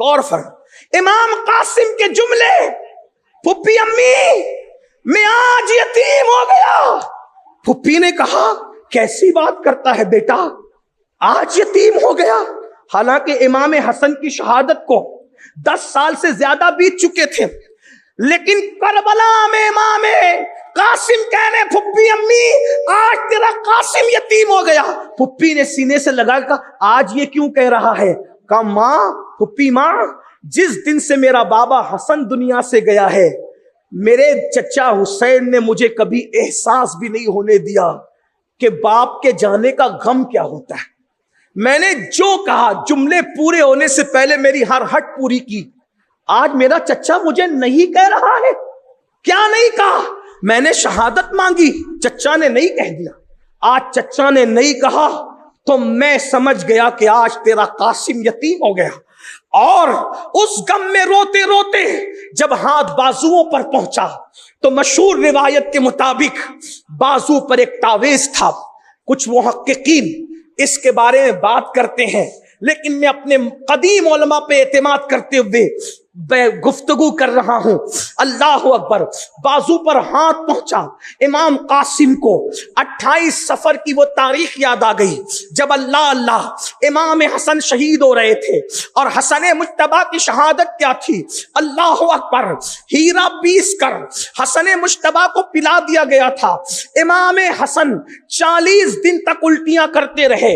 غور فرما, امام قاسم کے جملے, پھپھی امی میں آج یتیم ہو گیا. پھپھی نے کہا کیسی بات کرتا ہے بیٹا, آج یتیم ہو گیا؟ حالانکہ امام حسن کی شہادت کو 10 سال سے زیادہ بیت چکے تھے, لیکن کربلا میں امام قاسم کہنے پھپھی امی آج تیرا قاسم یتیم ہو گیا. پھپھی نے سینے سے لگا کہا آج یہ کیوں کہہ رہا ہے؟ کہا ماں, پھپھی ماں, جس دن سے میرا بابا حسن دنیا سے گیا ہے, میرے چچا حسین نے مجھے کبھی احساس بھی نہیں ہونے دیا کہ باپ کے جانے کا غم کیا ہوتا ہے. میں نے جو کہا جملے پورے ہونے سے پہلے میری ہر ہٹ پوری کی. آج میرا چچا مجھے نہیں کہہ رہا ہے. کیا نہیں کہا؟ میں نے شہادت مانگی, چچا نے نہیں کہہ دیا. آج چچا نے نہیں کہا تو میں سمجھ گیا کہ آج تیرا قاسم یتیم ہو گیا. اور اس غم میں روتے روتے جب ہاتھ بازوؤں پر پہنچا تو مشہور روایت کے مطابق بازو پر ایک تعویذ تھا. کچھ محققین اس کے بارے میں بات کرتے ہیں, لیکن میں اپنے قدیم علماء پہ اعتماد کرتے ہوئے گفتگو کر رہا ہوں. اللہ اکبر. بازو پر ہاتھ پہنچا امام قاسم کو 28 صفر کی وہ تاریخ یاد آ گئی جب اللہ امام حسن شہید ہو رہے تھے. اور حسن مجتبی کی شہادت کیا تھی؟ اللہ اکبر. ہیرا پیس کر حسن مجتبی کو پلا دیا گیا تھا. امام حسن 40 دن تک الٹیاں کرتے رہے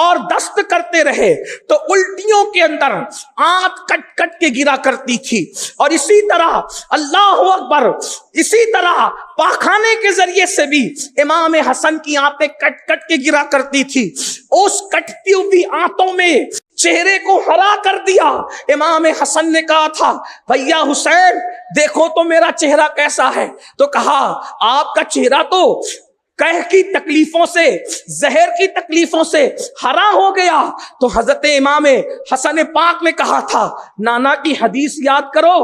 اور دست کرتے رہے تو الٹیوں کے اندر آنت کٹ کٹ کے گرا کرتی تھی. اور اسی طرح اللہ اکبر, اسی طرح پاخانے کے ذریعے سے بھی امام حسن کی آنتیں کٹ کٹ کے گرا کرتی تھی. اس کٹتی ہوئی آنتوں میں چہرے کو ہرا کر دیا. امام حسن نے کہا تھا بھیا حسین دیکھو تو میرا چہرہ کیسا ہے, تو کہا آپ کا چہرہ تو قحط کی تکلیفوں سے, زہر کی تکلیفوں سے ہرا ہو گیا. تو حضرت امام حسن پاک نے کہا تھا نانا کی حدیث یاد کرو,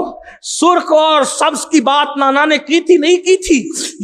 سرخ اور سبز کی بات نانا نے کی تھی نہیں کی تھی؟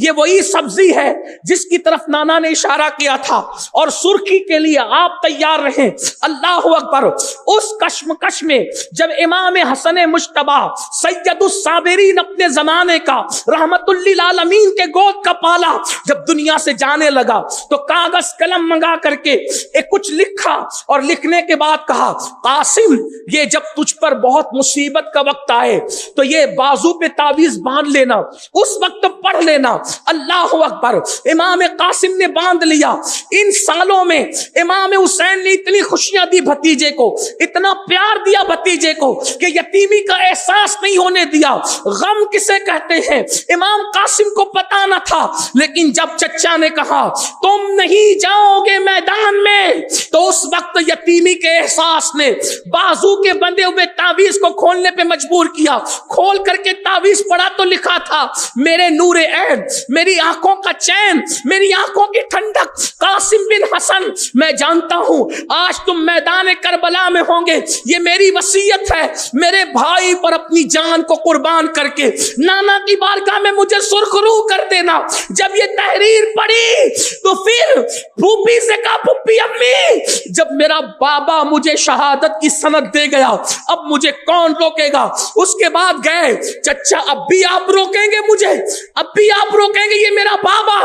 یہ وہی سبزی ہے جس کی طرف نانا نے اشارہ کیا تھا, اور سرخی کے لیے آپ تیار رہیں. اللہ اکبر. اس کشمکش میں جب امام حسن مجتبی سید الصابرین اپنے زمانے کا رحمت للعالمین کے گود کا پالا جب دنیا سے جانے لگا تو کاغذ قلم منگا کر کے ایک کچھ لکھا, اور لکھنے کے بعد کہا قاسم یہ جب تجھ پر بہت مصیبت کا وقت آئے تو یہ بازو پہ تعویذ باندھ لینا, اس وقت پڑھ لینا. اللہ اکبر. امام قاسم نے باندھ لیا. ان سالوں میں امام حسین نے اتنی خوشیاں دی بھتیجے کو, اتنا پیار دیا بھتیجے کو کہ یتیمی کا احساس نہیں ہونے دیا. غم کسے کہتے ہیں امام قاسم کو پتا نہ تھا, لیکن جب چچا نے کہا تم نہیں جاؤ گے میدان میں تو اس وقت یتیمی کے احساس نے بازو کے بندے ہوئے تعویذ کو کھولنے پہ مجبور کیا. کھول کر کے تعویذ پڑھا تو لکھا تھا میرے نور عین, میری آنکھوں کا چین, میری آنکھوں کی ٹھنڈک قاسم بن حسن, میں جانتا ہوں آج تم میدان کربلا میں ہوں گے. یہ میری وصیت ہے, میرے بھائی پر اپنی جان کو قربان کر کے نانا کی بارگاہ میں مجھے سرخ روح کر دینا. جب یہ تحریر پڑی تو پھر پھوپھی سے کہا پھوپھی امی جب میرا بابا مجھے شہادت کی سند دے گیا اب مجھے کون روکے گا. اس کے بعد گئے چچا اب بھی آپ روکیں گے مجھے, اب بھی آپ روکیں گے, یہ میرا بابا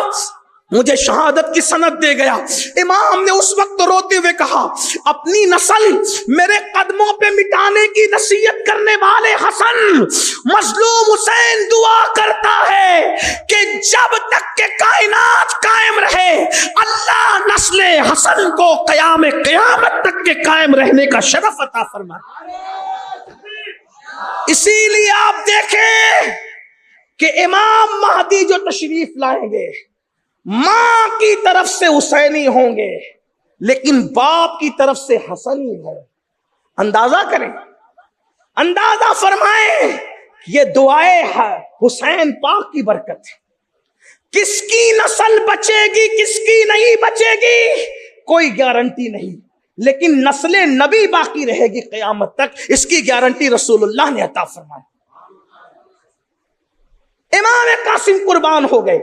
مجھے شہادت کی سند دے گیا. امام نے اس وقت روتے ہوئے کہا اپنی نسل میرے قدموں پہ مٹانے کی نصیحت کرنے والے حسن, مظلوم حسین دعا کرتا ہے کہ جب تک کہ کائنات قائم رہے اللہ نسل حسن کو قیام قیامت تک کے قائم رہنے کا شرف عطا فرمائے. اسی لیے آپ دیکھیں کہ امام مہدی جو تشریف لائیں گے ماں کی طرف سے حسینی ہوں گے لیکن باپ کی طرف سے حسنی ہوں. اندازہ کریں, اندازہ فرمائیں, یہ دعائے حسین پاک کی برکت ہے. کس کی نسل بچے گی کس کی نہیں بچے گی کوئی گارنٹی نہیں, لیکن نسل نبی باقی رہے گی قیامت تک, اس کی گارنٹی رسول اللہ نے عطا فرمائی. امام قاسم قربان ہو گئے.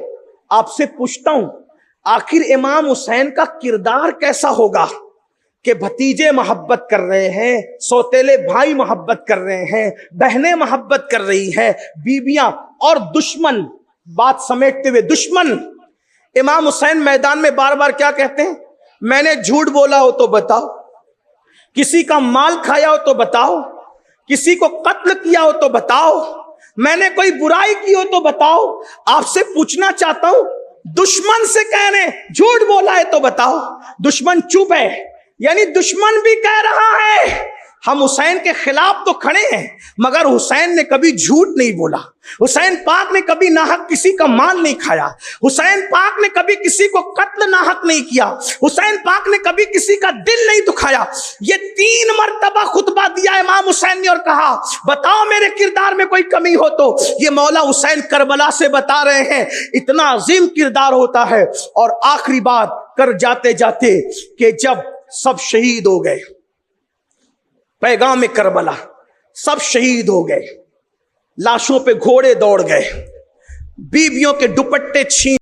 آپ سے پوچھتا ہوں آخر امام حسین کا کردار کیسا ہوگا؟ کہ بھتیجے محبت کر رہے ہیں, سوتیلے بھائی محبت کر رہے ہیں, بہنیں محبت کر رہی ہیں, بیویاں, اور دشمن, بات سمیٹتے ہوئے دشمن. امام حسین میدان میں بار بار کیا کہتے ہیں؟ میں نے جھوٹ بولا ہو تو بتاؤ, کسی کا مال کھایا ہو تو بتاؤ, کسی کو قتل کیا ہو تو بتاؤ, میں نے کوئی برائی کی ہو تو بتاؤ. آپ سے پوچھنا چاہتا ہوں, دشمن سے کہہ رہے ہیں جھوٹ بولا ہے تو بتاؤ, دشمن چپ ہے, یعنی دشمن بھی کہہ رہا ہے ہم حسین کے خلاف تو کھڑے ہیں مگر حسین نے کبھی جھوٹ نہیں بولا, حسین پاک نے کبھی ناحق کسی کا مال نہیں کھایا, حسین پاک نے کبھی کسی کو قتل ناحق نہیں کیا, حسین پاک نے کبھی کسی کا دل نہیں دکھایا. یہ 3 مرتبہ خطبہ دیا امام حسین نے اور کہا بتاؤ میرے کردار میں کوئی کمی ہو تو. یہ مولا حسین کربلا سے بتا رہے ہیں اتنا عظیم کردار ہوتا ہے. اور آخری بات کر جاتے جاتے کہ جب سب شہید ہو گئے, پیغام کربلا, سب شہید ہو گئے, لاشوں پہ گھوڑے دوڑ گئے, بیویوں کے دوپٹے چھین